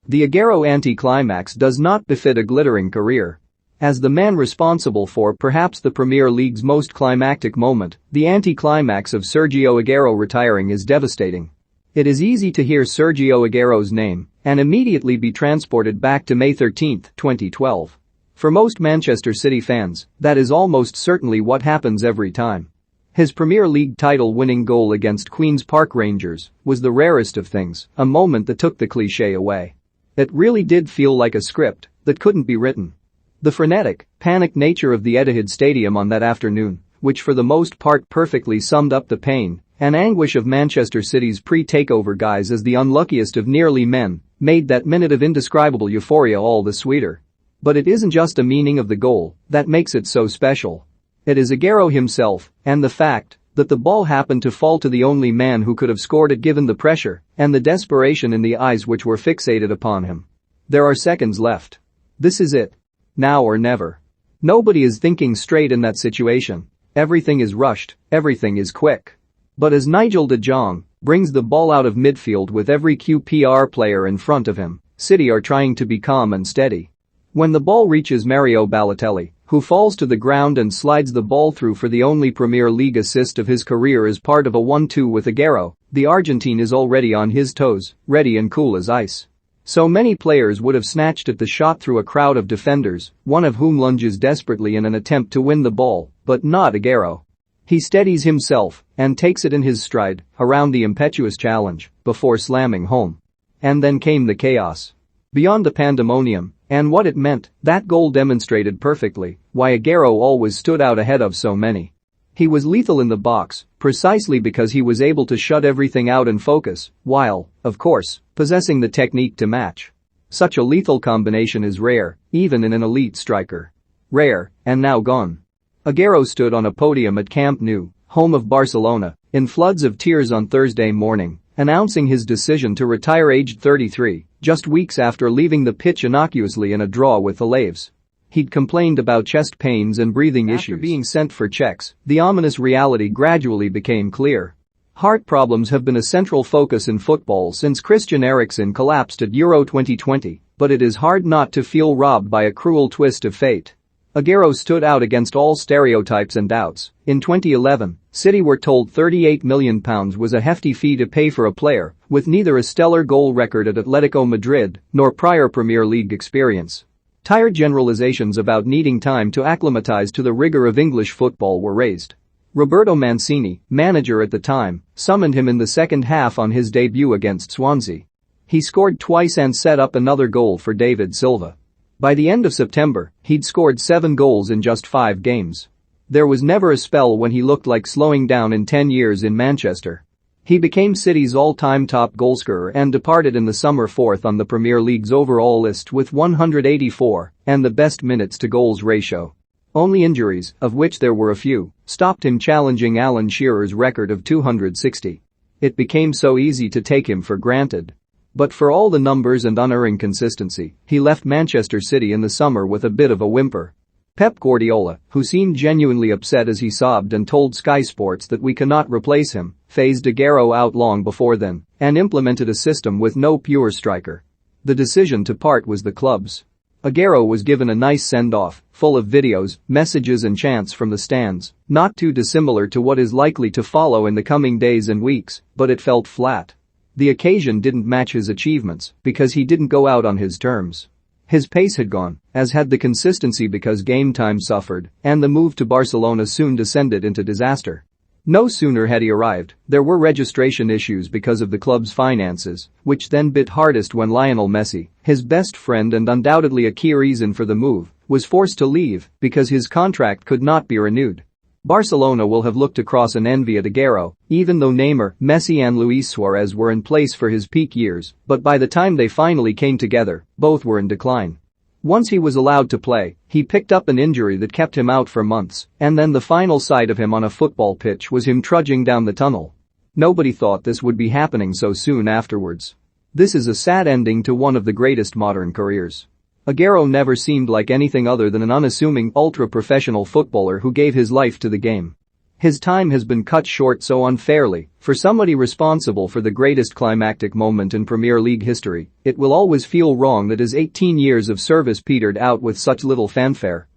The Aguero anti-climax does not befit a glittering career. As the man responsible for perhaps the Premier League's most climactic moment, the anti-climax of Sergio Aguero retiring is devastating. It is easy to hear Sergio Aguero's name and immediately be transported back to May 13, 2012. For most Manchester City fans, that is almost certainly what happens every time. His Premier League title-winning goal against Queen's Park Rangers was the rarest of things, a moment that took the cliché away. It really did feel like a script that couldn't be written. The frenetic, panicked nature of the Etihad Stadium on that afternoon, which for the most part perfectly summed up the pain and anguish of Manchester City's pre-takeover guys as the unluckiest of nearly men, made that minute of indescribable euphoria all the sweeter. But it isn't just the meaning of the goal that makes it so special. It is Aguero himself and the fact that the ball happened to fall to the only man who could have scored it given the pressure and the desperation in the eyes which were fixated upon him. There are seconds left. This is it. Now or never. Nobody is thinking straight in that situation. Everything is rushed, everything is quick. But as Nigel de Jong brings the ball out of midfield with every QPR player in front of him, City are trying to be calm and steady. When the ball reaches Mario Balotelli, who falls to the ground and slides the ball through for the only Premier League assist of his career as part of a 1-2 with Aguero, the Argentine is already on his toes, ready and cool as ice. So many players would have snatched at the shot through a crowd of defenders, one of whom lunges desperately in an attempt to win the ball, but not Aguero. He steadies himself and takes it in his stride around the impetuous challenge before slamming home. And then came the chaos. Beyond the pandemonium and what it meant, that goal demonstrated perfectly why Aguero always stood out ahead of so many. He was lethal in the box precisely because he was able to shut everything out and focus, while, of course, possessing the technique to match. Such a lethal combination is rare, even in an elite striker. Rare, and now gone. Aguero stood on a podium at Camp Nou, home of Barcelona, in floods of tears on Thursday morning, announcing his decision to retire aged 33, just weeks after leaving the pitch innocuously in a draw with the Laves. He'd complained about chest pains and breathing issues. After being sent for checks, the ominous reality gradually became clear. Heart problems have been a central focus in football since Christian Eriksen collapsed at Euro 2020, but it is hard not to feel robbed by a cruel twist of fate. Aguero stood out against all stereotypes and doubts. In 2011, City were told £38 million was a hefty fee to pay for a player with neither a stellar goal record at Atletico Madrid nor prior Premier League experience. Tired generalizations about needing time to acclimatize to the rigor of English football were raised. Roberto Mancini, manager at the time, summoned him in the second half on his debut against Swansea. He scored twice and set up another goal for David Silva. By the end of September, he'd scored 7 goals in just 5 games. There was never a spell when he looked like slowing down in 10 years in Manchester. He became City's all-time top goalscorer and departed in the summer 4th on the Premier League's overall list with 184 and the best minutes-to-goals ratio. Only injuries, of which there were a few, stopped him challenging Alan Shearer's record of 260. It became so easy to take him for granted. But for all the numbers and unerring consistency, he left Manchester City in the summer with a bit of a whimper. Pep Guardiola, who seemed genuinely upset as he sobbed and told Sky Sports that we cannot replace him, phased Aguero out long before then and implemented a system with no pure striker. The decision to part was the club's. Aguero was given a nice send-off, full of videos, messages and chants from the stands, not too dissimilar to what is likely to follow in the coming days and weeks, but it felt flat. The occasion didn't match his achievements because he didn't go out on his terms. His pace had gone, as had the consistency because game time suffered, and the move to Barcelona soon descended into disaster. No sooner had he arrived, there were registration issues because of the club's finances, which then bit hardest when Lionel Messi, his best friend and undoubtedly a key reason for the move, was forced to leave because his contract could not be renewed. Barcelona will have looked across in envy at Aguero, even though Neymar, Messi and Luis Suarez were in place for his peak years, but by the time they finally came together, both were in decline. Once he was allowed to play, he picked up an injury that kept him out for months, and then the final sight of him on a football pitch was him trudging down the tunnel. Nobody thought this would be happening so soon afterwards. This is a sad ending to one of the greatest modern careers. Aguero never seemed like anything other than an unassuming ultra-professional footballer who gave his life to the game. His time has been cut short so unfairly. For somebody responsible for the greatest climactic moment in Premier League history, it will always feel wrong that his 18 years of service petered out with such little fanfare.